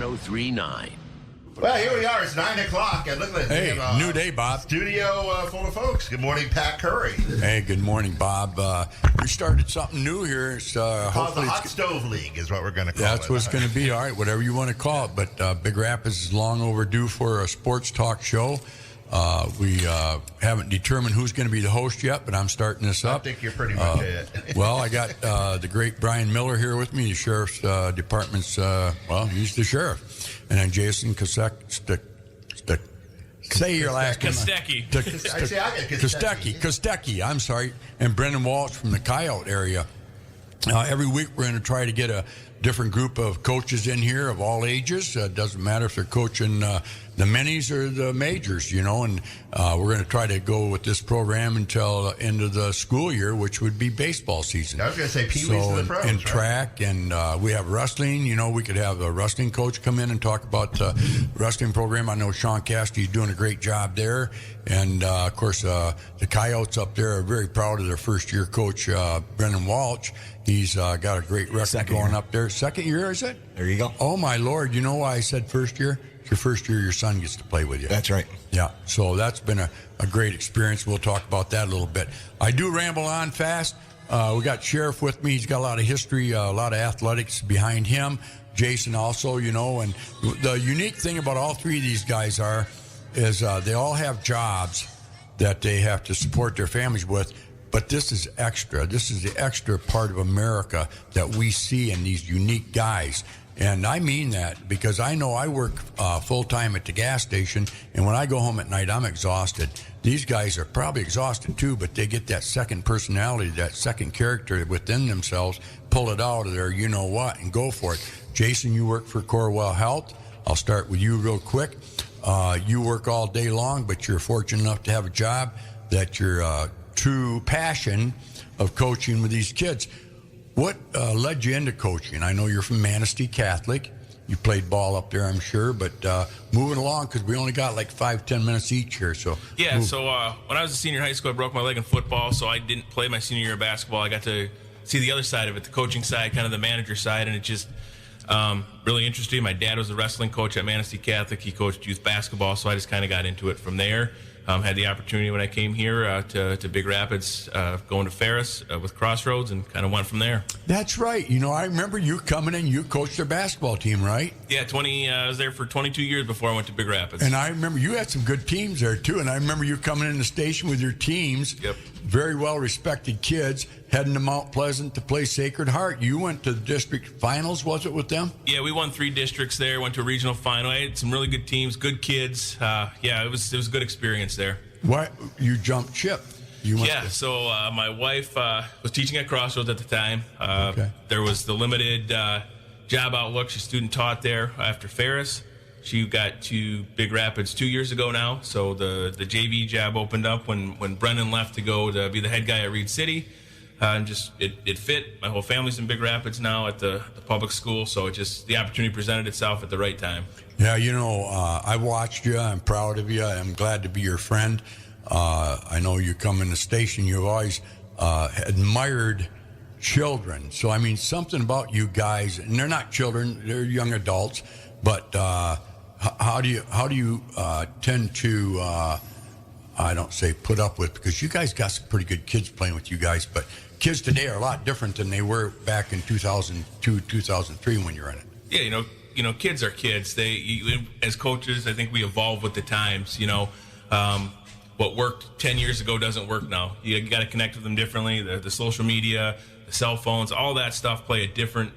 1039. Well, here we are. It's 9 o'clock, and look at this. Hey, new day, Bob. Studio full of folks. Good morning, Pat Currie. Hey, good morning, Bob. We started something new here. It's Called the hopefully Hot Stove League is what we're going to call it. that's what it's going to be. All right, whatever you want to call it. But Big Rapids is long overdue for a sports talk show. We haven't determined who's going to be the host yet, but I'm starting this up. I think you're pretty much it. Well, I got the great Brian Miller here with me, the sheriff's department's, he's the sheriff. And then Jason say your last name. Kostecki, I'm sorry. And Brendan Walsh from the Coyote area. Every week we're going to try to get a different group of coaches in here of all ages. Doesn't matter if they're coaching the minis or the majors, and we're going to try to go with this program until the end of the school year, which would be baseball season. I was going to say Pee-wee's to the pros, and right? track, and we have wrestling. We could have a wrestling coach come in and talk about the wrestling program. I know Sean Cassidy's doing a great job there. And, of course, the Coyotes up there are very proud of their first-year coach, Brendan Walsh. He's got a great record going up there. Second year, is it? There you go. Oh, my Lord. You know why I said first year? It's your first year your son gets to play with you. That's right. Yeah, so that's been a great experience. We'll talk about that a little bit. I do ramble on fast. We got Sheriff with me. He's got a lot of history, a lot of athletics behind him. Jason also, and the unique thing about all three of these guys is they all have jobs that they have to support their families with. But this is extra. This is the extra part of America that we see in these unique guys. And I mean that because I know I work full-time at the gas station, and when I go home at night, I'm exhausted. These guys are probably exhausted too, but they get that second personality, that second character within themselves, pull it out of there, you-know-what, and go for it. Jason, you work for Corewell Health. I'll start with you real quick. You work all day long, but you're fortunate enough to have a job that your true passion of coaching with these kids. What led you into coaching? I know you're from Manistee Catholic. You played ball up there, I'm sure, but moving along, because we only got like 5-10 minutes each here. So yeah, so when I was a senior in high school, I broke my leg in football, so I didn't play my senior year of basketball. I got to see the other side of it, the coaching side, kind of the manager side, and it just really interesting. My dad was a wrestling coach at Manistee Catholic. He coached youth basketball, so I just kind of got into it from there. Had the opportunity when I came here to Big Rapids, going to Ferris with Crossroads, and kind of went from there. That's right. I remember you coming in. You coached their basketball team, right? Yeah, I was there for 22 years before I went to Big Rapids. And I remember you had some good teams there, too. And I remember you coming in the station with your teams. Yep. Very well-respected kids, heading to Mount Pleasant to play Sacred Heart. You went to the district finals, was it, with them? Yeah, we won 3 districts there, went to a regional final. I had some really good teams, good kids. It was a good experience there. Why you jumped ship? So my wife was teaching at Crossroads at the time. Okay. There was the limited job outlook. She's student taught there after Ferris. She got to Big Rapids 2 years ago now. So the JV job opened up when Brendan left to go to be the head guy at Reed City. And just it fit. My whole family's in Big Rapids now at the public school. So the opportunity presented itself at the right time. Yeah, I watched you. I'm proud of you. I'm glad to be your friend. I know you come in the station. You've always admired children. So, I mean, something about you guys, and they're not children, they're young adults, but how do you tend to, I don't say put up with, because you guys got some pretty good kids playing with you guys, but kids today are a lot different than they were back in 2002, 2003 when you're in it. Yeah, kids are kids. As coaches, I think we evolve with the times. What worked 10 years ago doesn't work now. You got to connect with them differently. The social media, the cell phones, all that stuff play a different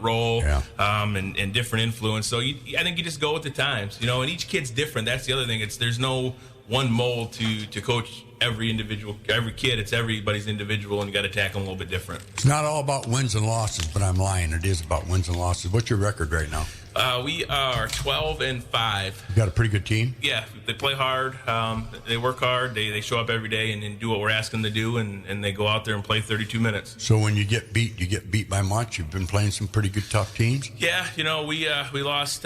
role, and different influence. So I think you just go with the times, and each kid's different. That's the other thing. There's no one mold to coach every kid. It's everybody's individual, and you got to tackle them a little bit different. It's not all about wins and losses, but I'm lying. It is about wins and losses. What's your record right now? We are 12-5. You got a pretty good team? Yeah, they play hard. They work hard. They show up every day and do what we're asking them to do, and they go out there and play 32 minutes. So when you get beat by much? You've been playing some pretty good, tough teams? Yeah, we lost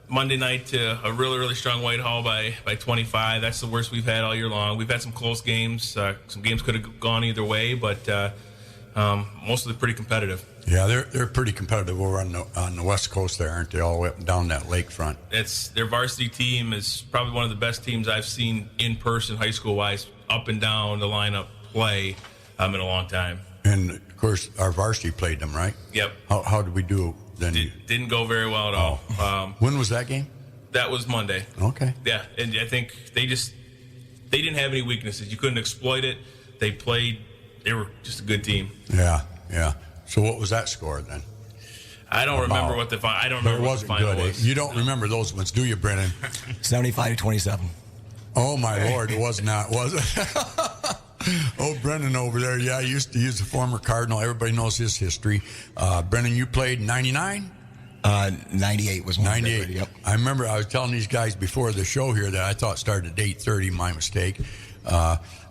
Monday night to a really, really strong Whitehall by 25. That's the worst we've had all year long. We've had some close games. Some games could have gone either way, but mostly pretty competitive. Yeah, they're pretty competitive over on the West Coast there, aren't they? All the way up and down that lakefront. Their varsity team is probably one of the best teams I've seen in person, high school wise, up and down the lineup play in a long time. And of course, our varsity played them, right? Yep. How did we do then? Didn't go very well at all. When was that game? That was Monday. Okay. Yeah, and I think they didn't have any weaknesses. You couldn't exploit it. They were just a good team. Yeah. So what was that score then? I don't remember what the final was. You don't remember those ones, do you, Brennan? 75-27. Oh my Lord, it was not, was it? Oh, Brennan over there. Yeah, he used to use the former Cardinal. Everybody knows his history. Brennan, you played 99? 98 was one. 98. Yep. I remember I was telling these guys before the show here that I thought it started at 8:30. My mistake.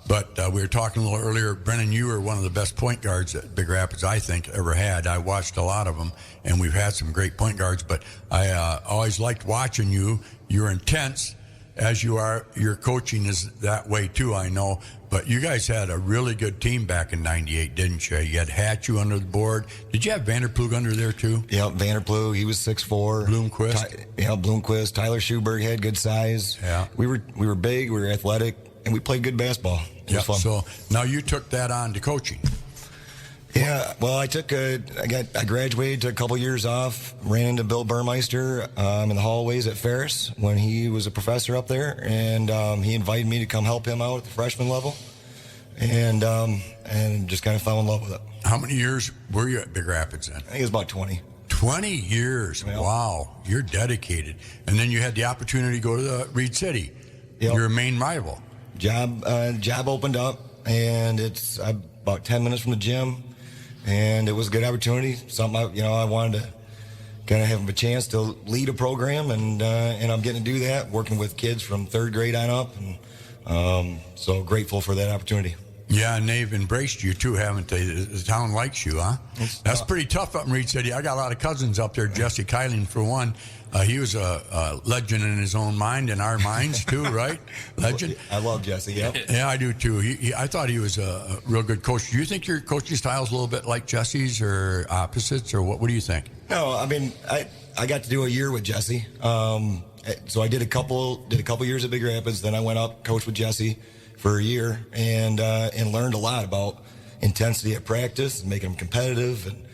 But we were talking a little earlier. Brennan, you were one of the best point guards that Big Rapids, I think, ever had. I watched a lot of them, and we've had some great point guards. But I always liked watching you. You're intense, as you are. Your coaching is that way, too, I know. But you guys had a really good team back in 98, didn't you? You had Hatchu under the board. Did you have Vanderplug under there, too? Yep, Vanderplug, he was 6'4". Bloomquist? Bloomquist. Tyler Schuberg had good size. Yeah. We were big, we were athletic, and we played good basketball. It was fun. So now you took that on to coaching. Yeah, well, I graduated, took a couple years off, ran into Bill Burmeister in the hallways at Ferris when he was a professor up there, and he invited me to come help him out at the freshman level, and just kind of fell in love with it. How many years were you at Big Rapids then? I think it was about 20. 20 years. Yeah. Wow, you're dedicated. And then you had the opportunity to go to the Reed City, your main rival. Job opened up, and it's about 10 minutes from the gym. And it was a good opportunity. Something I wanted to kind of have a chance to lead a program, and I'm getting to do that, working with kids from third grade on up, and so grateful for that opportunity. Yeah, and they've embraced you too, haven't they? The town likes you, huh? That's pretty tough up in Reed City. I got a lot of cousins up there. Jesse Kyling, for one. He was a legend in his own mind, in our minds too, right? Legend. I love Jesse. Yep. Yeah, I do too. I thought he was a real good coach. Do you think your coaching style is a little bit like Jesse's, or opposites, or what do you think? No, I mean I got to do a year with Jesse. So I did a couple years at Big Rapids. Then I went up, coached with Jesse for a year, and learned a lot about intensity at practice and making them competitive, and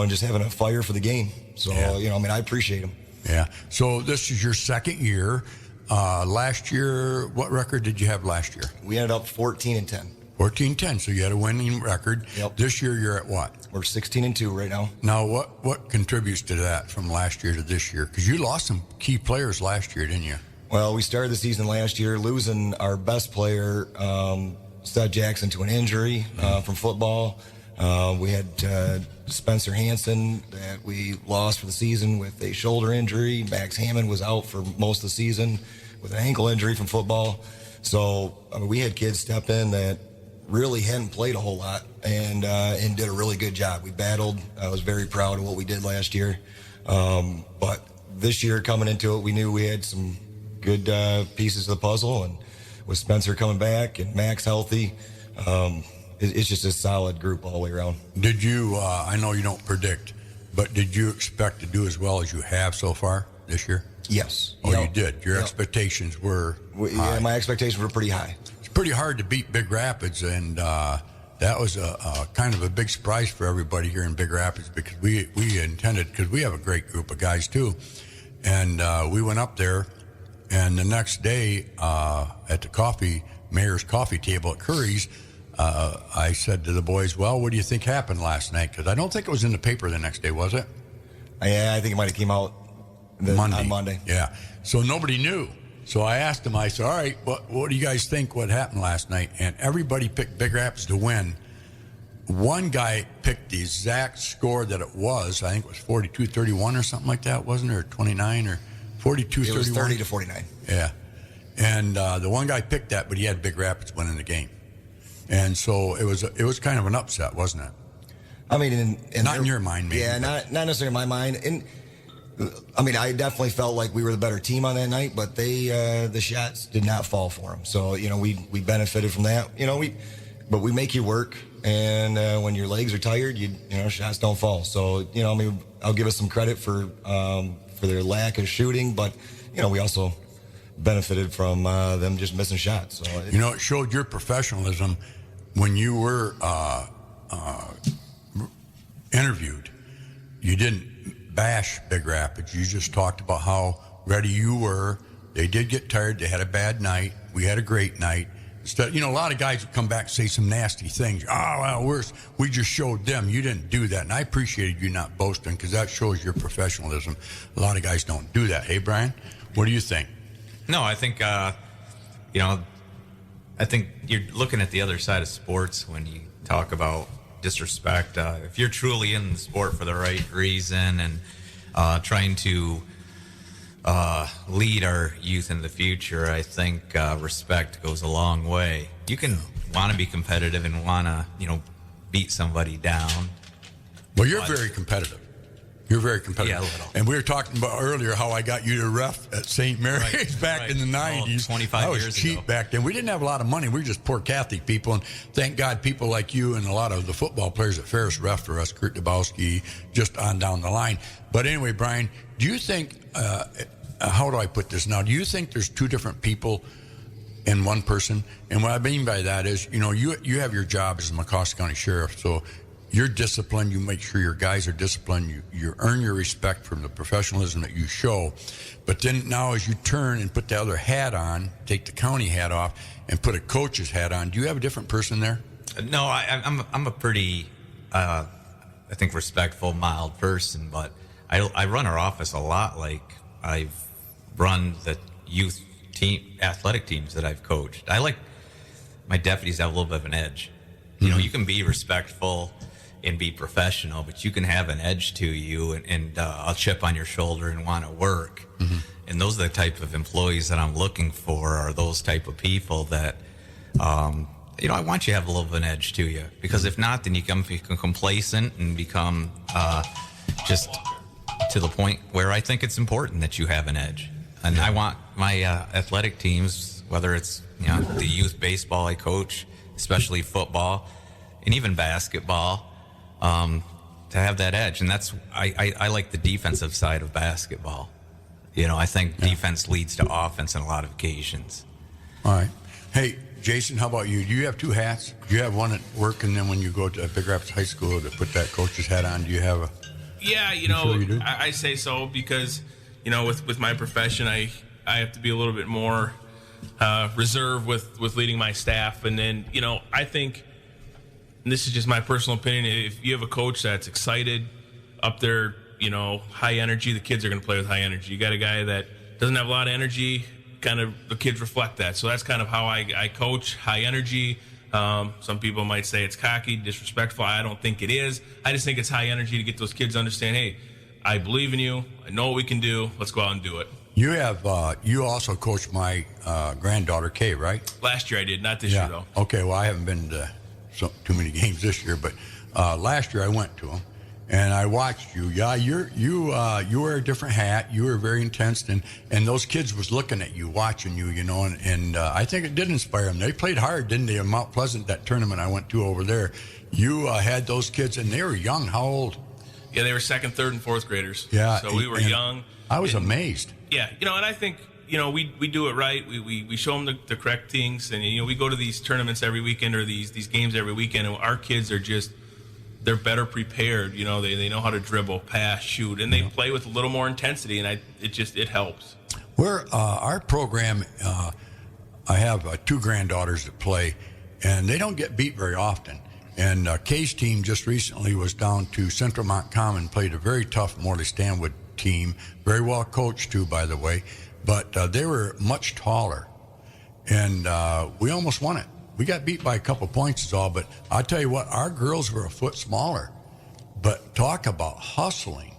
just having a fire for the game. So I appreciate him. Yeah. So this is your second year. Last year, what record did you have last year? We ended up 14-10. 14-10. So you had a winning record. Yep. This year you're at what? We're 16-2 right now. Now, what contributes to that from last year to this year? Because you lost some key players last year, didn't you? Well, we started the season last year losing our best player, Seth Jackson, to an injury from football. We had Spencer Hansen that we lost for the season with a shoulder injury. Max Hammond was out for most of the season with an ankle injury from football. So we had kids step in that really hadn't played a whole lot and did a really good job. We battled. I was very proud of what we did last year. But this year coming into it, we knew we had some good pieces of the puzzle, and with Spencer coming back and Max healthy, it's just a solid group all the way around. Did you, I know you don't predict, but did you expect to do as well as you have so far this year? Yes. Oh, you did? Your expectations were high. Yeah, my expectations were pretty high. It's pretty hard to beat Big Rapids, and that was a kind of a big surprise for everybody here in Big Rapids, because we intended, because we have a great group of guys too, and we went up there, and the next day at the mayor's coffee table at Curries, I said to the boys, well, what do you think happened last night? Because I don't think it was in the paper the next day, was it? Yeah, I think it might have came out on Monday. Yeah. So nobody knew. So I asked them, I said, all right, what do you guys think what happened last night? And everybody picked Big Rapids to win. One guy picked the exact score that it was. I think it was 42-31 or something like that, wasn't it? Or 29 or 42-31? It was 30-49. Yeah. And the one guy picked that, but he had Big Rapids winning the game. And so it was kind of an upset, wasn't it? I mean, not in your mind, maybe. Yeah, not necessarily in my mind. And I mean, I definitely felt like we were the better team on that night, but the shots did not fall for them. So we benefited from that. But we make you work. and when your legs are tired, you know, shots don't fall. So, you know, I mean, I'll give us some credit for their lack of shooting, but, you know, we also benefited from them just missing shots. So you know, it showed your professionalism when you were interviewed. You didn't bash Big Rapids. You just talked about how ready you were. They did get tired. They had a bad night. We had a great night. Instead, you know, a lot of guys would come back and say some nasty things. Oh, well, we just showed them. You didn't do that. And I appreciated you not boasting, because that shows your professionalism. A lot of guys don't do that. Hey, Brian, what do you think? No, I think, you know, I think you're looking at the other side of sports when you talk about disrespect. If you're truly in the sport for the right reason and trying to lead our youth in the future, I think respect goes a long way. You can want to be competitive and want to, you know, beat somebody down. Well, you're very competitive. You're very competitive. Yeah, a little. And we were talking about earlier how I got you to ref at St. Mary's back in the 90s. 25 I was years cheap ago. back then. We didn't have a lot of money. We were just poor Catholic people. And thank God people like you and a lot of the football players at Ferris ref for us, Kurt Dabowski, just on down the line. But anyway, Brian, do you think, how do I put this now? Do you think there's two different people in one person? And what I mean by that is, you know, you have your job as the McCosk County Sheriff, so you're disciplined. You make sure your guys are disciplined. You earn your respect from the professionalism that you show. But then now as you turn and put the other hat on, take the county hat off and put a coach's hat on, do you have a different person there? No, I'm a pretty, I think, respectful, mild person, but I run our office a lot like I've run the youth team, athletic teams that I've coached. I like my deputies to have a little bit of an edge. You know, you can be respectful and be professional, but you can have an edge to you and a chip on your shoulder and want to work. And those are the type of employees that I'm looking for, are those type of people that, you know, I want you to have a little bit of an edge to you, because if not, then you become complacent and become just to the point where I think it's important that you have an edge. And I want my athletic teams, whether it's, you know, the youth baseball I coach, especially football, and even basketball, to have that edge. And that's, I like the defensive side of basketball. You know, I think defense leads to offense on a lot of occasions. All right. Hey, Jason, how about you? Do you have two hats? Do you have one at work, and then when you go to Big Rapids High School to put that coach's hat on, do you have a... Yeah, you know, sure you do? I say so because, you know, with my profession, I have to be a little bit more reserved with leading my staff. And then, you know, I think, and this is just my personal opinion, if you have a coach that's excited, up there, you know, high energy, the kids are going to play with high energy. You got a guy that doesn't have a lot of energy, kind of the kids reflect that. So that's kind of how I coach, high energy. Some people might say it's cocky, disrespectful. I don't think it is. I just think it's high energy to get those kids to understand, hey, I believe in you. I know what we can do. Let's go out and do it. You have, you also coached my granddaughter, Kay, right? Last year I did, not this year, though. Okay, well, I haven't been to too many games this year, but last year I went to them, and I watched you. Yeah, you wear a different hat. You were very intense, and those kids was looking at you, watching you, you know, and I think it did inspire them. They played hard, didn't they? In Mount Pleasant, that tournament I went to over there, you had those kids, and they were young. How old? Yeah, they were second, third, and fourth graders. Yeah. So we were young. I was amazed. Yeah, you know, and I think, you know, we do it right. We show them the correct things, and, you know, we go to these tournaments every weekend or these games every weekend, and our kids are just, they're better prepared. You know, they know how to dribble, pass, shoot, and they play with a little more intensity, and it helps. Our program, I have two granddaughters that play, and they don't get beat very often. And Kay's team just recently was down to Central Mont Common, played a very tough Morley Stanwood team, very well coached too, by the way, but they were much taller, and we almost won it. We got beat by a couple points is all, but I'll tell you what, our girls were a foot smaller, but talk about hustling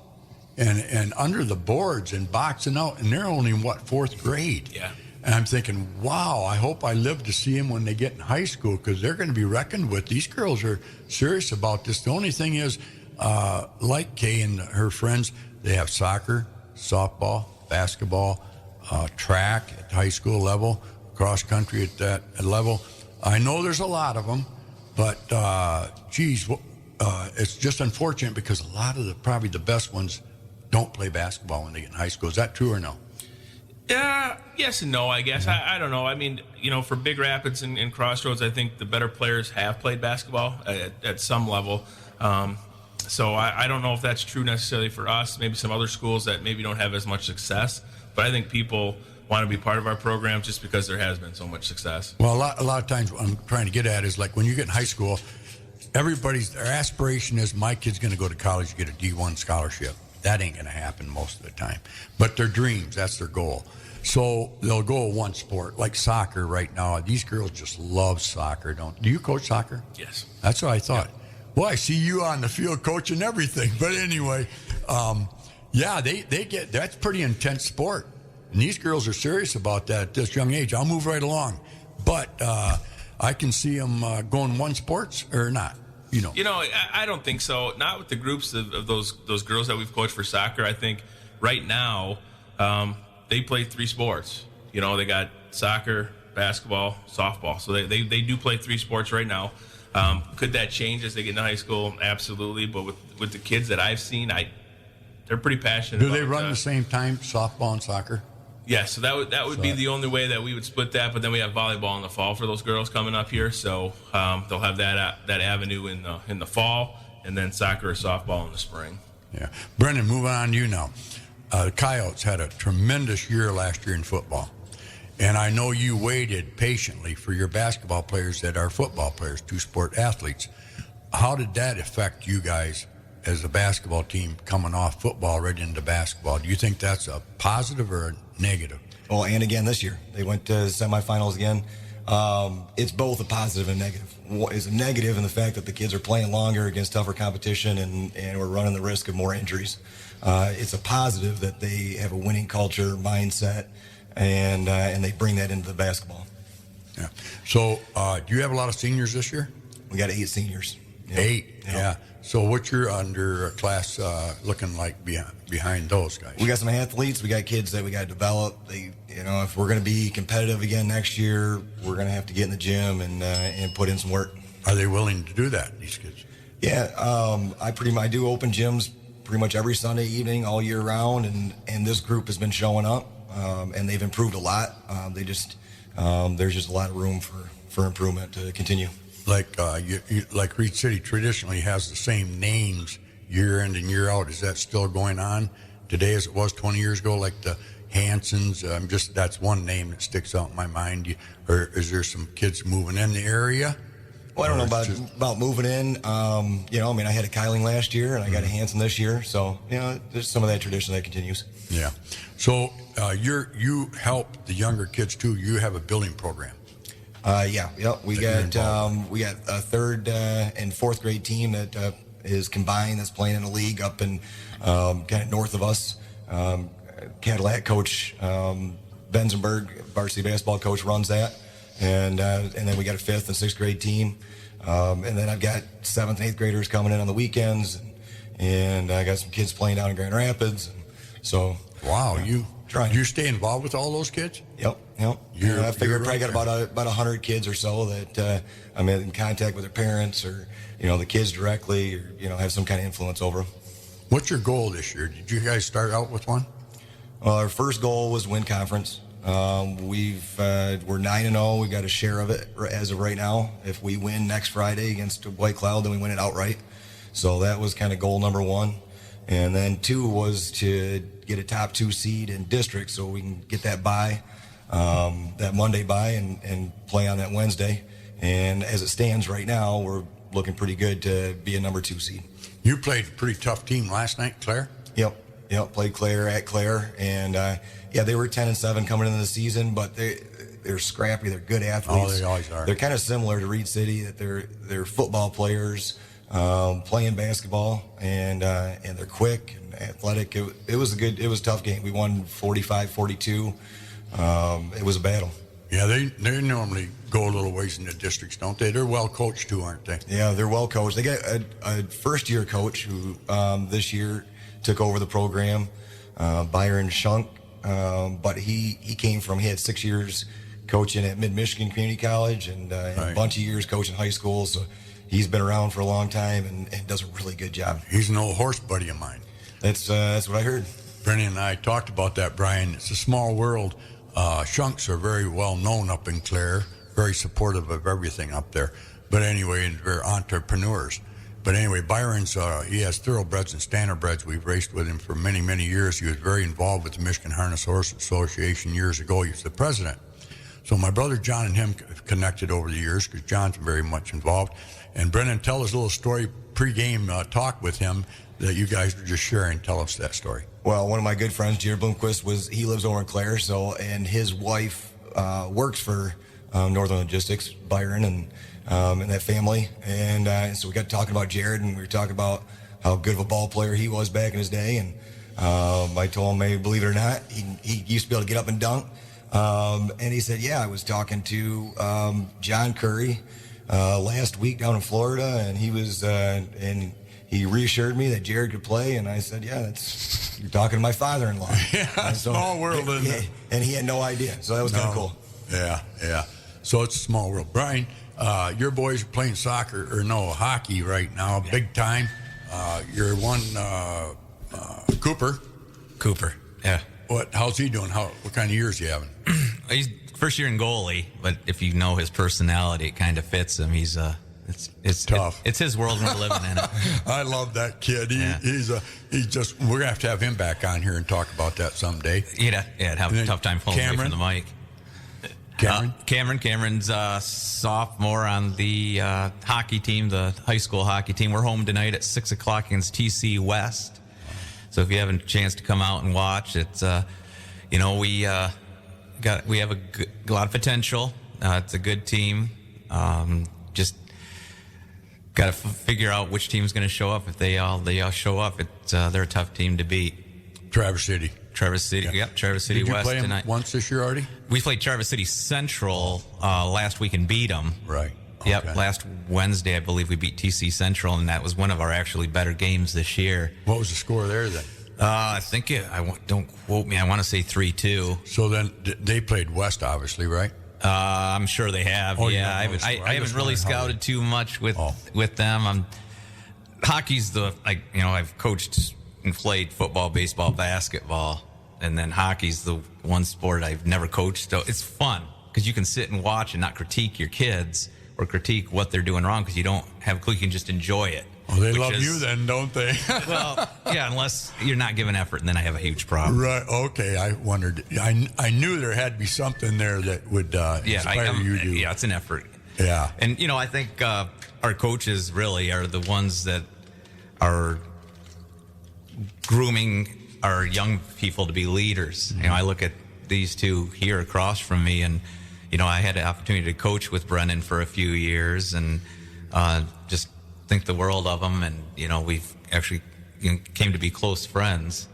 and under the boards and boxing out, and they're only in fourth grade. Yeah. And I'm thinking, wow, I hope I live to see them when they get in high school, because they're going to be reckoned with. These girls are serious about this. The only thing is, like Kay and her friends, they have soccer, softball, basketball, track at the high school level, cross country at that level. I know there's a lot of them, But, it's just unfortunate because a lot of probably the best ones don't play basketball when they get in high school. Is that true or no? Yeah, yes and no, I guess. I don't know. I mean, for Big Rapids and Crossroads, I think the better players have played basketball at some level. So I don't know if that's true necessarily for us. Maybe some other schools that maybe don't have as much success. But I think people want to be part of our program just because there has been so much success. Well, a lot of times what I'm trying to get at is like when you get in high school, their aspiration is my kid's going to go to college and get a D1 scholarship. That ain't going to happen most of the time. But their dreams, that's their goal. So they'll go one sport, like soccer right now. These girls just love soccer. Do you coach soccer? Yes. That's what I thought. Yeah. Well, I see you on the field coaching everything. But anyway, they get, that's pretty intense sport. And these girls are serious about that at this young age. I'll move right along. But I can see them going one sports or not. I don't think so. Not with the groups of those girls that we've coached for soccer. I think right now they play 3 sports. They got soccer, basketball, softball. So they do play 3 sports right now. Could that change as they get into high school? Absolutely. But with the kids that I've seen, they're pretty passionate. Do they run the same time, softball and soccer? Yeah, so that would be the only way that we would split that. But then we have volleyball in the fall for those girls coming up here, so they'll have that avenue in the fall, and then soccer or softball in the spring. Yeah, Brendan, moving on to you now. The Coyotes had a tremendous year last year in football, and I know you waited patiently for your basketball players that are football players, 2-sport athletes. How did that affect you guys as a basketball team coming off football right into basketball? Do you think that's a positive or a negative? Well, and again this year they went to semifinals again. It's both a positive and negative. It's a negative in the fact that the kids are playing longer against tougher competition, and we're running the risk of more injuries. It's a positive that they have a winning culture mindset, and they bring that into the basketball. Yeah. So do you have a lot of seniors this year? We got 8 seniors. 8, yeah. So what's your under class looking like behind those guys? We got some athletes. We got kids that we got to develop. If we're going to be competitive again next year, we're going to have to get in the gym and put in some work. Are they willing to do that, these kids? Yeah, I do open gyms pretty much every Sunday evening all year round, and this group has been showing up, and they've improved a lot. There's just a lot of room for improvement to continue. Like Reed City traditionally has the same names year in and year out. Is that still going on today as it was 20 years ago? Like the Hansons, that's one name that sticks out in my mind. Or is there some kids moving in the area? Well, I don't know about moving in. I had a Kyling last year, and I got a Hanson this year. So, there's some of that tradition that continues. Yeah. So you help the younger kids too. You have a building program. We got a 3rd and 4th grade team that is combined, that's playing in a league up in kind of north of us. Cadillac coach Benzenberg, varsity basketball coach, runs that, and then we got a 5th and 6th grade team, and then I've got 7th and 8th graders coming in on the weekends, and I got some kids playing down in Grand Rapids. So wow, trying. You stay involved with all those kids? Yep. I figure I probably got about 100 kids or so that I'm in contact with their parents, or the kids directly, or have some kind of influence over them. What's your goal this year? Did you guys start out with one? Well, our first goal was win conference. We're 9-0. We've got a share of it as of right now. If we win next Friday against White Cloud, then we win it outright. So that was kind of goal number 1. And then 2 was to get a top 2 seed in district so we can get that bye, that Monday bye, and play on that Wednesday. And as it stands right now, we're looking pretty good to be a number 2 seed. You played a pretty tough team last night, Claire? Yep. Played Claire at Claire. And, they were 10-7 coming into the season, but they're scrappy. They're good athletes. Oh, they always are. They're kind of similar to Reed City, that they're football players, playing basketball, and they're quick and athletic. It was a tough game. We won 45-42. It was a battle. Yeah, they normally go a little ways in the districts, don't they? They're well coached too, aren't they? Yeah, they're well coached. They got a first-year coach who this year took over the program, Byron Shunk. But he had 6 years coaching at Mid-Michigan Community College and a bunch of years coaching high school. So he's been around for a long time and does a really good job. He's an old horse buddy of mine. That's what I heard. Brennan and I talked about that, Brian. It's a small world. Shunks are very well known up in Clare, very supportive of everything up there. But anyway, they're entrepreneurs. But anyway, Byron's, he has thoroughbreds and standardbreds. We've raced with him for many, many years. He was very involved with the Michigan Harness Horse Association years ago. He was the president. So my brother John and him have connected over the years because John's very much involved. And Brennan, tell us a little story, pre-game talk with him that you guys were just sharing. Tell us that story. Well, one of my good friends, Jared Bloomquist, he lives over in Clare, and his wife works for Northern Logistics, Byron, and that family. And so we got talking about Jared, and we were talking about how good of a ball player he was back in his day. And I told him, maybe believe it or not, he used to be able to get up and dunk. And he said, yeah, I was talking to John Currie last week down in Florida, and he was and he reassured me that Jared could play, and I said, yeah, you're talking to my father-in-law. Yeah, so, small world, isn't it? And he had no idea, so that was kind of cool. Yeah. So it's a small world. Brian, your boys are playing hockey right now, big time. You're one, Cooper, yeah. How's he doing? What kind of years he having? He's first year in goalie, but if you know his personality, it kind of fits him. He's it's tough. It's his world, and we're living in it. I love that kid. Yeah. We're gonna have him back on here and talk about that someday. Yeah, it'd have a tough time pulling away from the mic. Cameron's sophomore on the hockey team, the high school hockey team. We're home tonight at 6:00 against TC West. So if you have a chance to come out and watch, it's we have a lot of potential. It's a good team. Just got to figure out which team's going to show up. If they all show up, they're a tough team to beat. Traverse City. Yep, Traverse City Did you West play tonight. Once this year already? We played Traverse City Central last week and beat them. Right. Yep, Okay. last Wednesday, I believe we beat TC Central, and that was one of our actually better games this year. What was the score there then? I think don't quote me. I want to say 3-2. So then they played West, obviously, right? I'm sure they have. Oh, yeah, I I haven't really scouted too much with them. Hockey's I've coached and played football, baseball, basketball, and then hockey's the one sport I've never coached. So it's fun because you can sit and watch and not critique your kids or critique what they're doing wrong because you don't have a clue. You can just enjoy it. Well, they love you then, don't they? Well, yeah, unless you're not giving effort, and then I have a huge problem. Right. Okay. I wondered. I knew there had to be something there that would inspire you to. Yeah, it's an effort. Yeah. And, I think our coaches really are the ones that are grooming our young people to be leaders. Mm-hmm. I look at these two here across from me, and, I had the opportunity to coach with Brennan for a few years and just think the world of them. And, we've actually came to be close friends.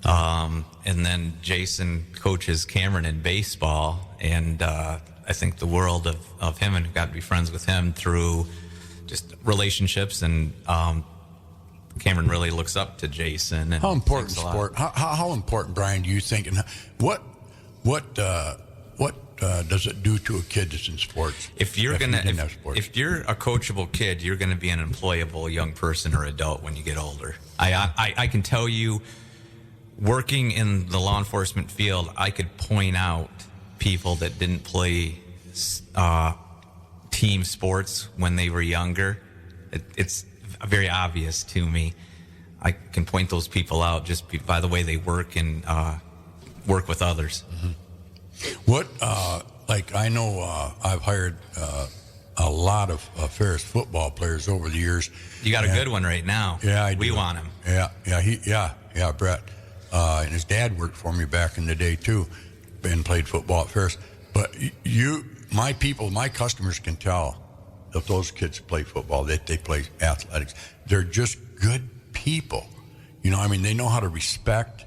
And then Jason coaches Cameron in baseball, and I think the world of him, and got to be friends with him through just relationships. And Cameron really looks up to Jason. And how important sport? How important, Brian, do you think? And what does it do to a kid that's in sports? If you're a coachable kid, you're gonna be an employable young person or adult when you get older. I can tell you, working in the law enforcement field, I could point out people that didn't play team sports when they were younger. It's very obvious to me. I can point those people out just by the way they work and work with others. Mm-hmm. What, I know I've hired a lot of Ferris football players over the years. You got a good one right now. Yeah, we want him. Yeah, Brett. And his dad worked for me back in the day too, and played football at Ferris. But my customers can tell if those kids play football, that they play athletics. They're just good people. They know how to respect.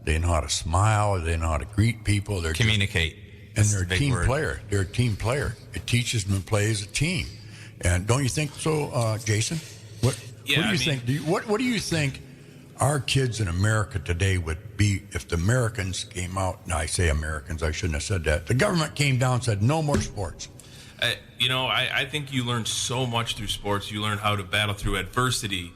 They know how to smile. They know how to greet people. They're communicate. And they're a team player. They're a team player. It teaches them to play as a team. And don't you think so, Jason? What do you think? What do you think our kids in America today would be if the Americans came out? No, I say Americans. I shouldn't have said that. The government came down and said no more sports. I think you learn so much through sports. You learn how to battle through adversity,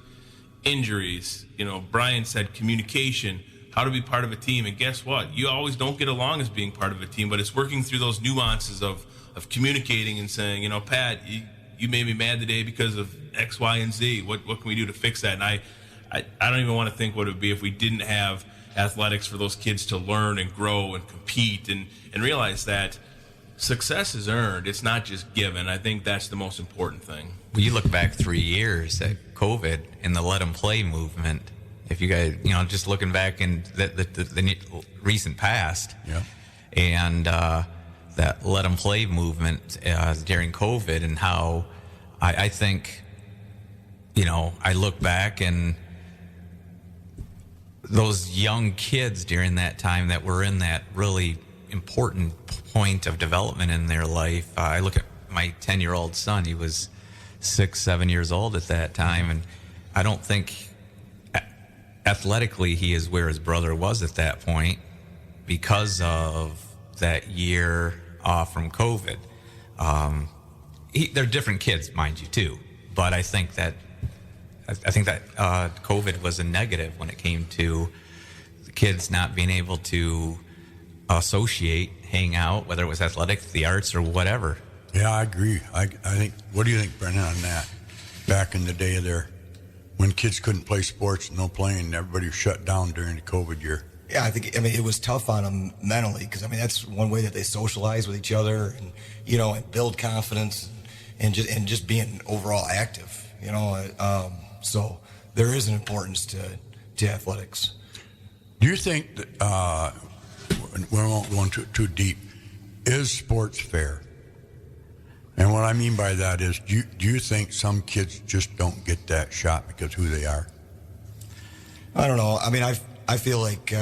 injuries. Brian said communication, how to be part of a team. And guess what? You always don't get along as being part of a team, but it's working through those nuances of communicating and saying, Pat, you made me mad today because of X, Y, and Z. What can we do to fix that? And I don't even want to think what it would be if we didn't have athletics for those kids to learn and grow and compete and realize that success is earned. It's not just given. I think that's the most important thing. Well, you look back 3 years at COVID and the Let 'Em Play movement. If you guys, just looking back in the recent past, yeah, and that Let 'Em Play movement during COVID, and how I think, I look back and those young kids during that time that were in that really important point of development in their life. I look at my 10-year-old son. He was 6-7 years old at that time, and I don't think athletically he is where his brother was at that point because of that year off from COVID. They're different kids, mind you, too, but I think that COVID was a negative when it came to the kids not being able to associate, hang out, whether it was athletics, the arts, or whatever. Yeah, I agree. I think. What do you think, Brennan, on that? Back in the day there, when kids couldn't play sports, no playing, everybody was shut down during the COVID year. Yeah, it was tough on them mentally because that's one way that they socialize with each other and and build confidence and just being overall active. So there is an importance to athletics. Do you think that we won't go into too deep? Is sports fair? And what I mean by that is, do you think some kids just don't get that shot because of who they are? I don't know. I feel like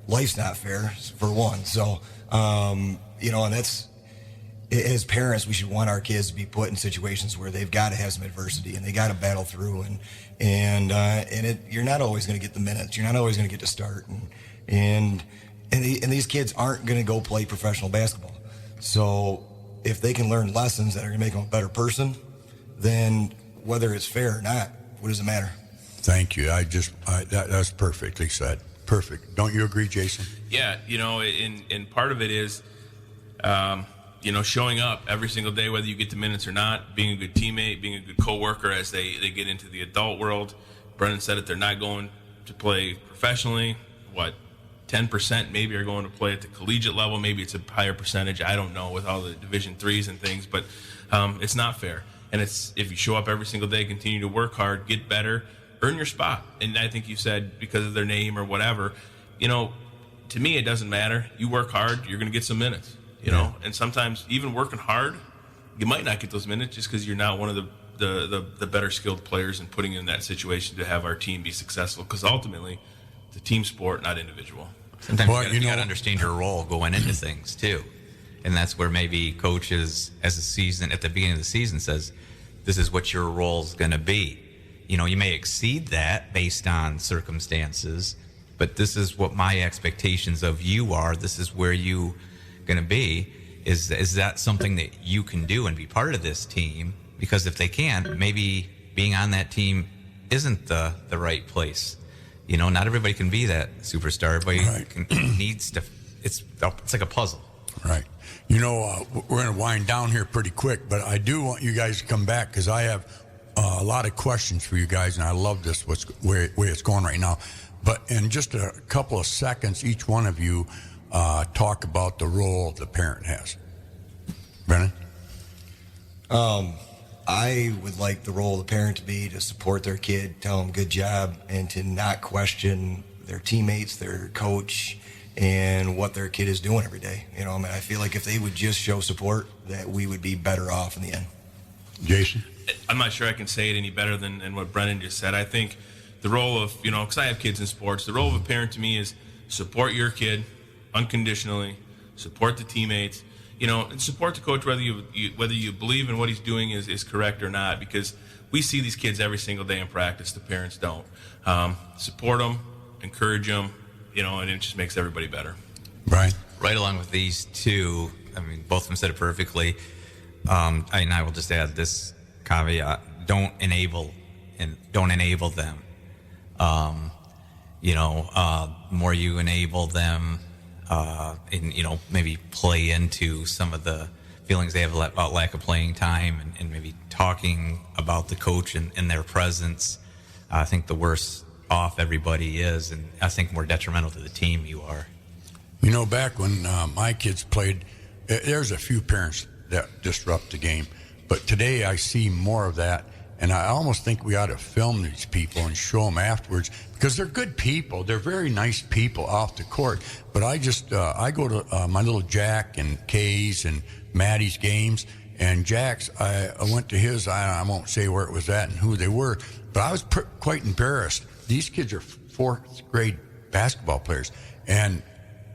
life's not fair, for one. So, and that's, as parents, we should want our kids to be put in situations where they've got to have some adversity and they got to battle through. You're not always going to get the minutes. You're not always going to get to start. And these kids aren't going to go play professional basketball. So if they can learn lessons that are going to make them a better person, then whether it's fair or not, what does it matter? Thank you. That's perfectly said. Perfect. Don't you agree, Jason? Yeah, and part of it is, showing up every single day, whether you get the minutes or not, being a good teammate, being a good coworker as they get into the adult world. Brennan said it, they're not going to play professionally. 10% maybe are going to play at the collegiate level. Maybe it's a higher percentage. I don't know with all the Division IIIs and things, but it's not fair. And it's, if you show up every single day, continue to work hard, get better, earn your spot. And I think you said because of their name or whatever, to me, it doesn't matter. You work hard, you're going to get some minutes, and sometimes even working hard, you might not get those minutes just because you're not one of the better skilled players and putting you in that situation to have our team be successful. Because ultimately, it's a team sport, not individual. Sometimes you got to understand your role going into things too, and that's where maybe coaches, at the beginning of the season, says, "This is what your role's going to be." You may exceed that based on circumstances, but this is what my expectations of you are. This is where you going to be. Is that something that you can do and be part of this team? Because if they can't, maybe being on that team isn't the right place. Not everybody can be that superstar. Everybody needs to. It's like a puzzle. Right. We're going to wind down here pretty quick, but I do want you guys to come back because I have a lot of questions for you guys, and I love this way it's going right now. But in just a couple of seconds, each one of you talk about the role the parent has. Brennan? I would like the role of the parent to be to support their kid, tell them good job, and to not question their teammates, their coach, and what their kid is doing every day. I feel like if they would just show support, that we would be better off in the end. Jason? I'm not sure I can say it any better than what Brennan just said. I think the role of, because I have kids in sports, the role of a parent to me is support your kid unconditionally, support the teammates, and support the coach whether you believe in what he's doing is correct or not, because we see these kids every single day in practice. The parents don't. Support them, encourage them, and it just makes everybody better. Right. Right along with these two, both of them said it perfectly. and I will just add this caveat: don't enable them. More you enable them, and maybe play into some of the feelings they have about lack of playing time, and maybe talking about the coach in their presence. I think the worse off everybody is, and I think more detrimental to the team you are. Back when my kids played, there's a few parents that disrupt the game, but today I see more of that, and I almost think we ought to film these people and show them afterwards, because they're good people. They're very nice people off the court, but I go to my little Jack and Kay's and Maddie's games, and Jack's, I went to his, I won't say where it was at and who they were, but I was quite embarrassed. These kids are fourth grade basketball players, and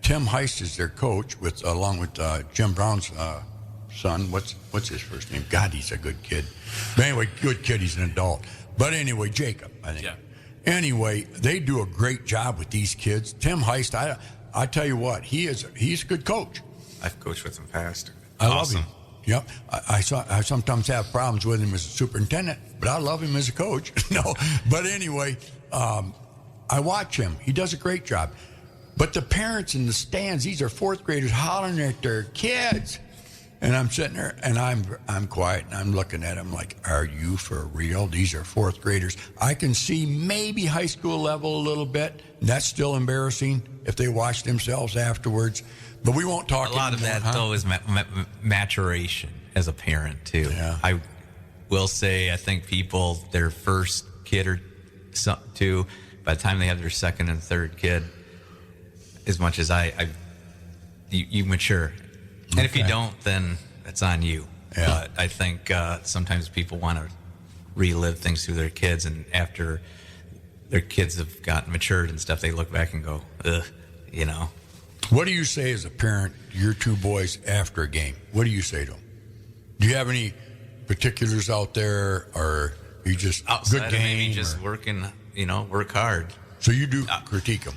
Tim Heist is their coach, along with Jim Brown's son. What's his first name? God, he's a good kid. But anyway, good kid. He's an adult. But anyway, Jacob, I think. Yeah. Anyway, they do a great job with these kids. Tim Heist, I tell you what, he's a good coach. I've coached with him past. I love him. Yep. I sometimes have problems with him as a superintendent, but I love him as a coach. No. But anyway, I watch him. He does a great job. But the parents in the stands, these are fourth graders hollering at their kids. And I'm sitting there, and I'm quiet, and I'm looking at them like, are you for real? These are fourth graders. I can see maybe high school level a little bit. And that's still embarrassing if they watch themselves afterwards. But we won't talk a lot of that, though, is maturation as a parent, too. Yeah. I will say, I think people, their first kid or two, by the time they have their second and third kid, as much as you mature. And if you don't, then that's on you. Yeah. But I think sometimes people want to relive things through their kids, and after their kids have gotten matured and stuff, they look back and go, ugh, What do you say as a parent to your two boys after a game? What do you say to them? Do you have any particulars out there, or you just outside good of game? Maybe just working, work hard. So you do critique them?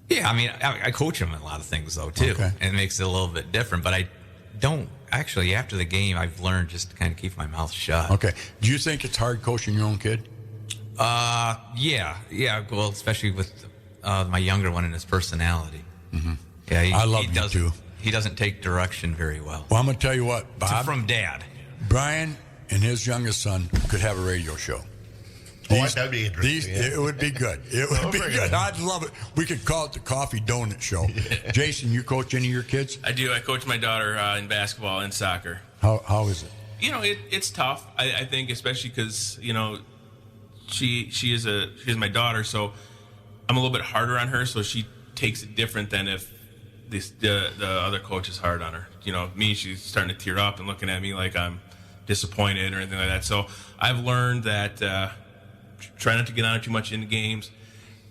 Yeah, I mean, I coach them in a lot of things, though, too. Okay. And it makes it a little bit different. But I don't actually, after the game, I've learned just to kind of keep my mouth shut. Okay. Do you think it's hard coaching your own kid? Yeah. Well, especially with my younger one and his personality. Mm-hmm. Yeah, I love you, too. He doesn't take direction very well. Well, I'm going to tell you what, Bob. From Dad. Brian and his youngest son could have a radio show. That'd be interesting. It would be good. It would be good. I'd love it. We could call it the Coffee Donut Show. Jason, you coach any of your kids? I do. I coach my daughter in basketball and soccer. How is it? It's tough. I think, especially because she's my daughter, so I'm a little bit harder on her. So she takes it different than if the other coach is hard on her. Me, she's starting to tear up and looking at me like I'm disappointed or anything like that. So I've learned that. Try not to get on it too much in the games.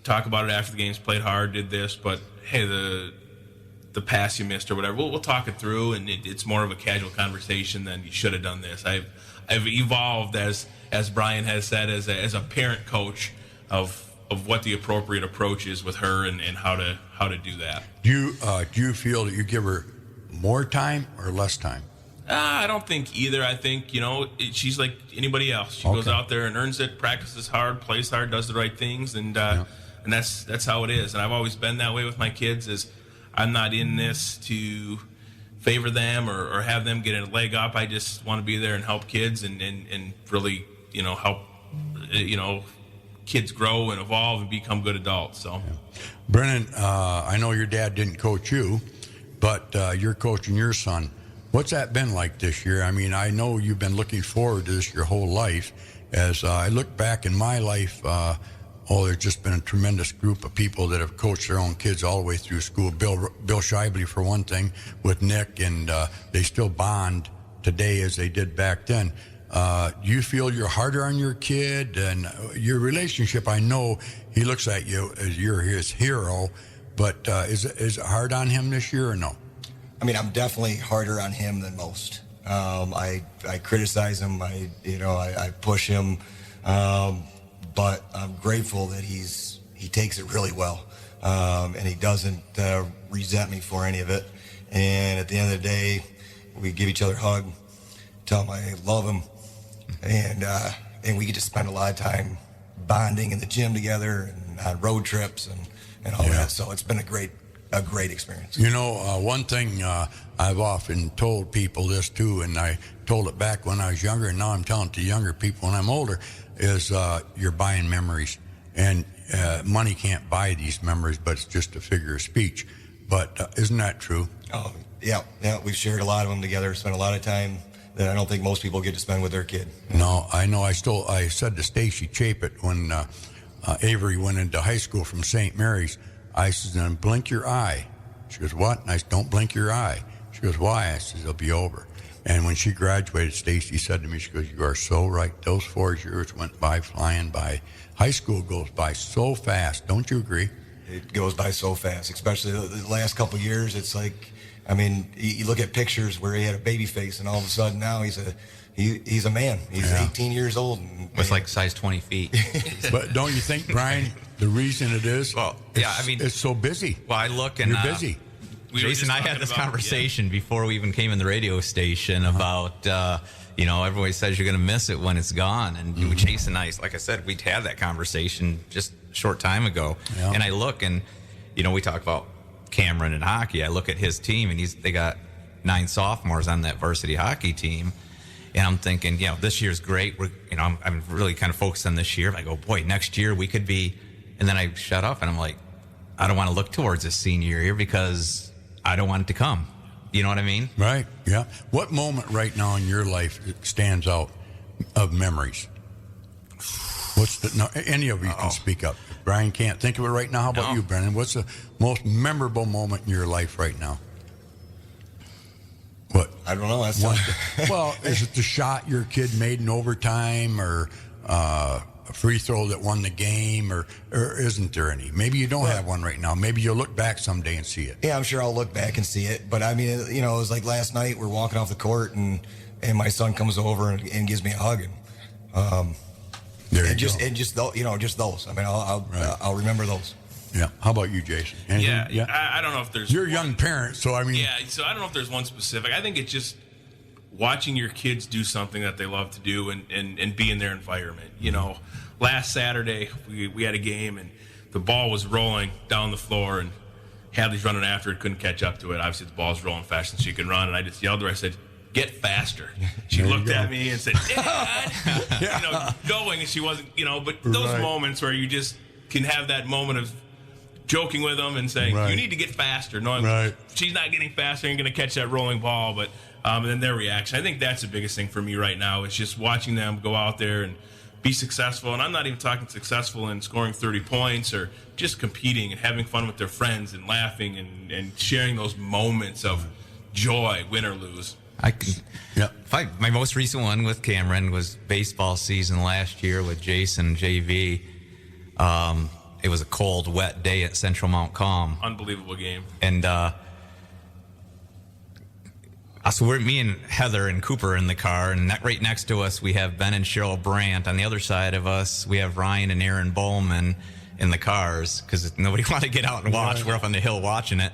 Talk about it after the games. Played hard, did this, but hey, the pass you missed or whatever. We'll talk it through, and it's more of a casual conversation than you should have done this. I've evolved as Brian has said as a parent coach of what the appropriate approach is with her and how to do that. Do you feel that you give her more time or less time? I don't think either. I think, she's like anybody else. She goes out there and earns it, practices hard, plays hard, does the right things, and that's how it is. And I've always been that way with my kids. Is I'm not in this to favor them or have them get a leg up. I just want to be there and help kids and really, help, kids grow and evolve and become good adults. So, Brennan, I know your dad didn't coach you, but you're coaching your son. What's that been like this year? I mean, I know you've been looking forward to this your whole life. As I look back in my life, there's just been a tremendous group of people that have coached their own kids all the way through school. Bill Shively, for one thing, with Nick, and they still bond today as they did back then. Do you feel you're harder on your kid? And your relationship, I know he looks at you as you're his hero, but is it hard on him this year or no? I mean, I'm definitely harder on him than most. I criticize him. I push him, but I'm grateful that he takes it really well, and he doesn't resent me for any of it. And at the end of the day, we give each other a hug, tell them I love them, and we get to spend a lot of time bonding in the gym together and on road trips and all that. So it's been a great experience. You know, one thing I've often told people this too, and I told it back when I was younger, and now I'm telling it to younger people when I'm older, is you're buying memories. And money can't buy these memories, but it's just a figure of speech. But isn't that true? Oh, yeah. We've shared a lot of them together, spent a lot of time that I don't think most people get to spend with their kid. No, I know. I said to Stacy Chapin when Avery went into high school from St. Mary's, I said, "Then blink your eye." She goes, "What?" And I said, "Don't blink your eye." She goes, "Why?" I said, "It'll be over." And when she graduated, Stacy said to me, she goes, "You are so right. Those 4 years went by flying by. High school goes by so fast. Don't you agree?" It goes by so fast, especially the last couple of years. It's like, I mean, you look at pictures where he had a baby face, and all of a sudden now he's a man. He's 18 years old. With like size 20 feet. But don't you think, Brian, the reason it is? Well, yeah, I mean, it's so busy. Well, I look and you're busy. Jason and I had this conversation before we even came in the radio station about, everybody says you're going to miss it when it's gone. And Jason and I, like I said, we'd had that conversation just a short time ago. Yeah. And I look and, we talk about Cameron in hockey. I look at his team and they got 9 sophomores on that varsity hockey team. And I'm thinking, this year's great. I'm really kind of focused on this year. I go, boy, next year we could be. And then I shut up and I'm like, I don't want to look towards this senior year because I don't want it to come. You know what I mean? Right. Yeah. What moment right now in your life stands out of memories? Any of you can speak up. If Brian can't think of it right now. How about you, Brennan? What's the most memorable moment in your life right now? What? I don't know. Well, is it the shot your kid made in overtime, or a free throw that won the game, or isn't there any? Maybe you don't have one right now. Maybe you'll look back someday and see it. Yeah, I'm sure I'll look back and see it. But I mean, it was like last night. We're walking off the court, and my son comes over and gives me a hug, and just those. I mean, I'll remember those. Yeah. How about you, Jason? Anything? Yeah. I don't know if there's. You're a young parent, so I mean. Yeah. So I don't know if there's one specific. I think it's just watching your kids do something that they love to do and be in their environment. Last Saturday we had a game and the ball was rolling down the floor and Hadley's running after it, couldn't catch up to it. Obviously the ball's rolling faster than she can run, and I just yelled at her. I said, "Get faster." She looked at me and said, "Dad," going, and she wasn't, but those moments where you just can have that moment of joking with them and saying, "You need to get faster," knowing she's not getting faster and going to catch that rolling ball, but and then their reaction. I think that's the biggest thing for me right now is just watching them go out there and be successful. And I'm not even talking successful in scoring 30 points or just competing and having fun with their friends and laughing and sharing those moments of joy, win or lose. My most recent one with Cameron was baseball season last year with Jason JV. It was a cold, wet day at Central Mount Calm. Unbelievable game. And so me and Heather and Cooper in the car, and right next to us we have Ben and Cheryl Brandt. On the other side of us, we have Ryan and Aaron Bowman in the cars because nobody wanted to get out and watch. We're up on the hill watching it.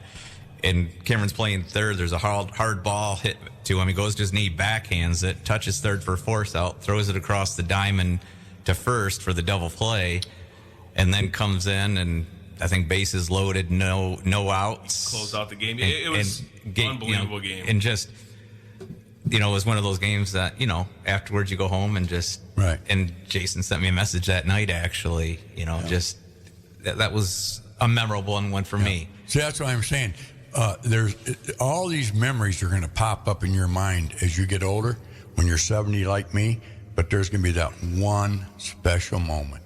And Cameron's playing third. There's a hard ball hit to him. He goes to his knee, backhands it, touches third for a force out, throws it across the diamond to first for the double play, and then comes in and I think bases loaded, no outs. Close out the game. It was an unbelievable game. And just, it was one of those games that, afterwards you go home and just, and Jason sent me a message that night, actually, just that was a memorable one for me. See, that's what I'm saying. There's all these memories are going to pop up in your mind as you get older when you're 70 like me, but there's going to be that one special moment.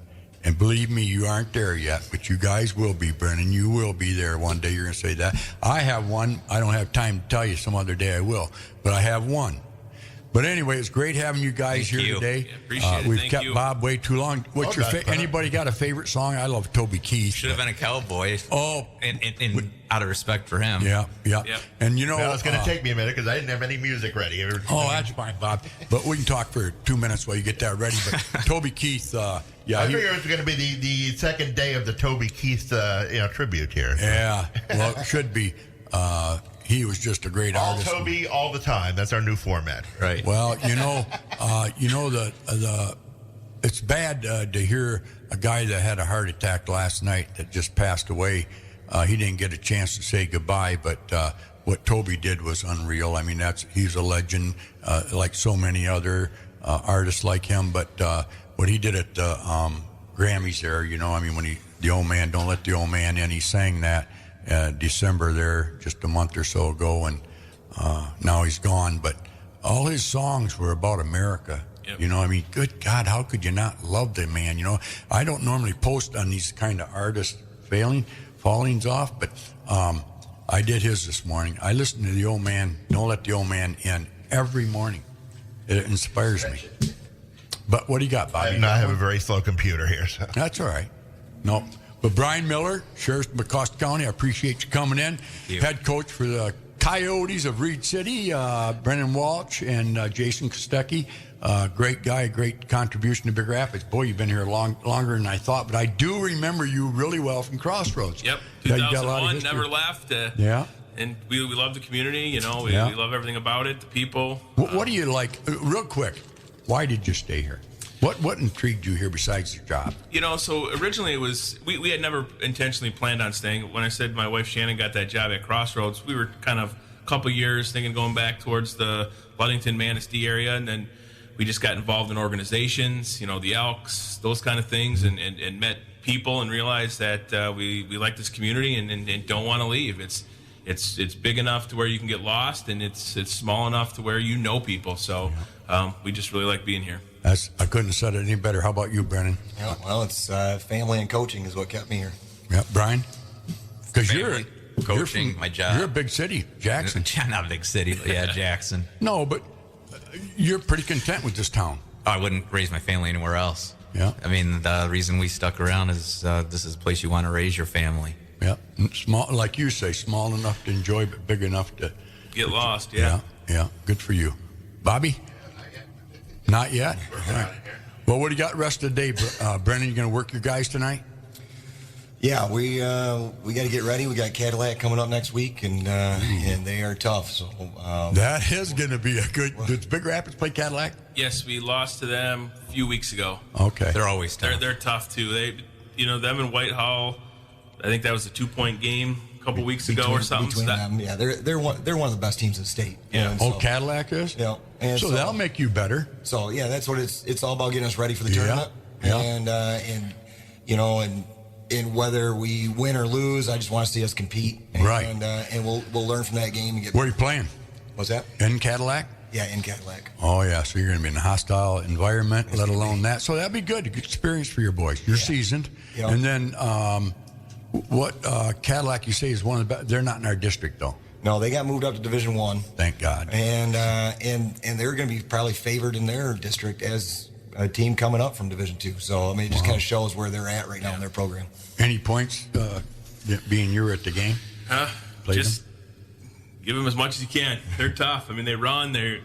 And believe me, you aren't there yet, but you guys will be, Brennan. You will be there one day. You're going to say that. I have one. I don't have time to tell you. Some other day I will. But I have one. But anyway, it's great having you guys here today. Yeah, appreciate it. We've kept Bob way too long. What's your anybody got a favorite song? I love Toby Keith. Should have been a cowboy. Oh, and out of respect for him. Yeah. And it's going to take me a minute because I didn't have any music ready. That's fine, Bob. But we can talk for 2 minutes while you get that ready. But Toby Keith, I figure it's going to be the second day of the Toby Keith tribute here. Yeah, well, it should be. he was just a great All artist. Toby, all the time. That's our new format. Right. Well, it's bad to hear a guy that had a heart attack last night that just passed away. He didn't get a chance to say goodbye, but what Toby did was unreal. I mean, he's a legend, like so many other artists like him. But what he did at the Grammys there, when the old man, don't let the old man in, he sang that December there, just a month or so ago, and now he's gone. But all his songs were about America. Yep. Good God, how could you not love the man? I don't normally post on these kind of artists fallings off, but I did his this morning. I listened to the old man, don't let the old man in, every morning. It inspires me. But what do you got, Bobby? I have a very slow computer here. So. That's all right. No. But Brian Miller, Sheriff of McCosta County, I appreciate you coming in. Head coach for the Coyotes of Reed City, Brennan Walsh and Jason Kostecki. Great guy, great contribution to Big Rapids. Boy, you've been here longer than I thought, but I do remember you really well from Crossroads. Yep, Yeah, you got a lot of 2001, history. never left. Yeah. And we love the community, we love everything about it, the people. What do you like, real quick, why did you stay here? What intrigued you here besides your job? So originally it was, we had never intentionally planned on staying. When I said my wife Shannon got that job at Crossroads, we were kind of a couple years thinking going back towards the Ludington, Manistee area, and then we just got involved in organizations, the Elks, those kind of things, and met people and realized that we like this community and don't want to leave. It's big enough to where you can get lost, and it's small enough to where people. So we just really like being here. I couldn't have said it any better. How about you, Brennan? Yeah, well, it's family and coaching is what kept me here. Yeah, Brian? Because Family, coaching, my job. You're a big city, Jackson. Not a big city, but yeah, Jackson. No, but you're pretty content with this town. I wouldn't raise my family anywhere else. Yeah. The reason we stuck around is this is a place you want to raise your family. Yeah, small, like you say, small enough to enjoy, but big enough to Get lost, Yeah, good for you. Bobby? Not yet? All right. Well, what do you got the rest of the day, Brennan? You going to work your guys tonight? Yeah, we got to get ready. We got Cadillac coming up next week, and they are tough. So that is going to be a good. Does Big Rapids play Cadillac? Yes, we lost to them a few weeks ago. Okay, they're always tough. They're tough too. They, them in Whitehall. I think that was a 2-point game a couple weeks ago or something. Between them, yeah, they're one of the best teams in the state. Yeah. So, Cadillac is. Yeah. And so that'll make you better. So yeah, that's what it's all about, getting us ready for the tournament. Yeah. And whether we win or lose, I just want to see us compete. Right. And we'll learn from that game and get. Where are you playing? What's that? In Cadillac. Yeah, in Cadillac. Oh yeah, so you're going to be in a hostile environment, let alone that. So that'd be good. A good experience for your boys. You're seasoned. Yeah. And then what Cadillac you say is one of the best? They're not in our district though. No, they got moved up to Division I. Thank God. And they're going to be probably favored in their district as a team coming up from Division II. So it just kind of shows where they're at right now in their program. Any points being you were at the game? Just give them as much as you can. They're tough. They run. They're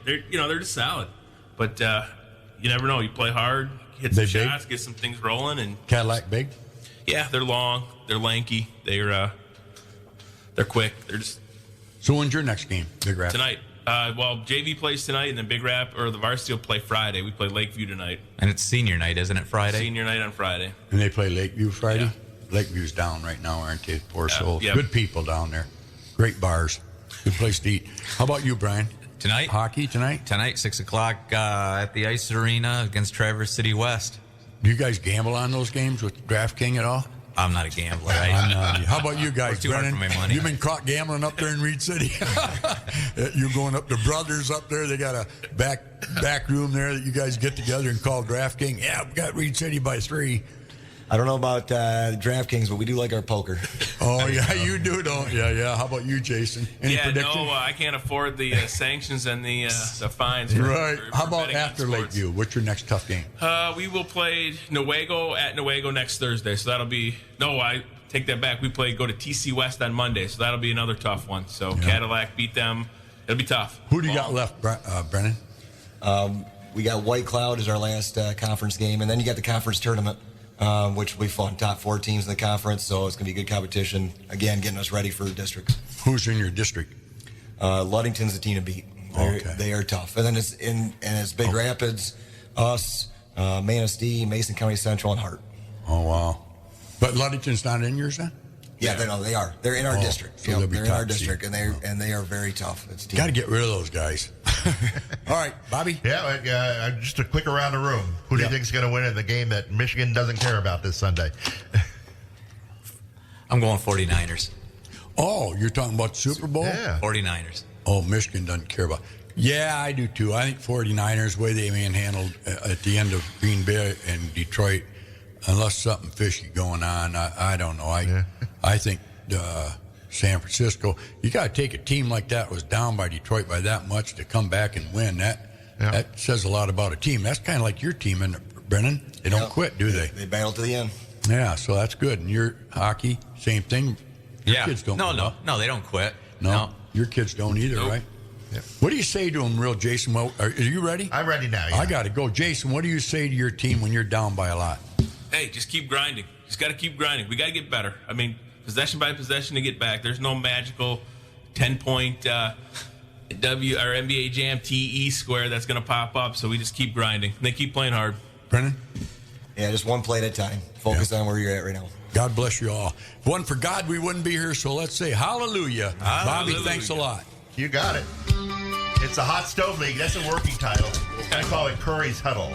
just solid. But you never know. You play hard, hit some shots, get some things rolling, and Cadillac big. Yeah, they're long. They're lanky. They're quick. They're just. So when's your next game, Big Rapids? Tonight. JV plays tonight, and then Big Rap or the varsity will play Friday. We play Lakeview tonight. And it's senior night, isn't it? Friday. Senior night on Friday. And they play Lakeview Friday. Yeah. Lakeview's down right now, aren't they? Poor souls. Yeah. Good people down there. Great bars. Good place to eat. How about you, Brian? Tonight? Hockey tonight? Tonight, 6 o'clock at the Ice Arena against Traverse City West. Do you guys gamble on those games with DraftKings at all? I'm not a gambler. How about you guys, too hard Brennan? for my money. You've been caught gambling up there in Reed City. You're going up to Brothers up there. They got a back room there that you guys get together and call DraftKings. Yeah, we got Reed City by 3. I don't know about DraftKings, but we do like our poker. Oh, yeah, you do, don't you? Yeah. How about you, Jason? Any prediction? No, I can't afford the sanctions and the fines. Right. For How about betting on after sports. Lakeview? What's your next tough game? We will play Newaygo at Newaygo next Thursday. So that'll be I take that back. We go to TC West on Monday, so that'll be another tough one. So Cadillac beat them. It'll be tough. Who do you got left, Brennan? We got White Cloud as our last conference game, and then you got the conference tournament, which will be fun. Top 4 teams in the conference, so it's going to be good competition. Again, getting us ready for the districts. Who's in your district? Ludington's the team to beat. They are tough. And then it's Big Rapids, us, Manistee, Mason County Central, and Hart. Oh, wow. But Ludington's not in yours then? Yeah, they are. They're in our district. So They're in our district, and they are very tough. Got to get rid of those guys. All right, Bobby? Yeah, just a quick around the room. Who do you think is going to win in the game that Michigan doesn't care about this Sunday? I'm going 49ers. Oh, you're talking about Super Bowl? Yeah. 49ers. Oh, Michigan doesn't care about. Yeah, I do too. I think 49ers, the way they manhandled at the end of Green Bay and Detroit, unless something fishy going on, I don't know. I think San Francisco, you got to take a team like that was down by Detroit by that much to come back and win. That says a lot about a team. That's kind of like your team, isn't it, Brennan? They don't quit, do they? They battle to the end. Yeah, so that's good. And your hockey, same thing. Your kids don't quit. No, they don't quit. No, your kids don't either, right? Yep. What do you say to them, real Jason? Well, are you ready? I'm ready now. Yeah. I got to go. Jason, what do you say to your team when you're down by a lot? Hey, just keep grinding. Just got to keep grinding. We got to get better. I mean, possession by possession to get back. There's no magical 10-point W or NBA Jam TE square that's going to pop up. So we just keep grinding. And they keep playing hard. Brennan? Yeah, just one play at a time. Focus on where you're at right now. God bless you all. If it wasn't for God, we wouldn't be here. So let's say hallelujah. Bobby, thanks a lot. You got it. It's the Hot Stove League. That's a working title. I call it Curries Huddle.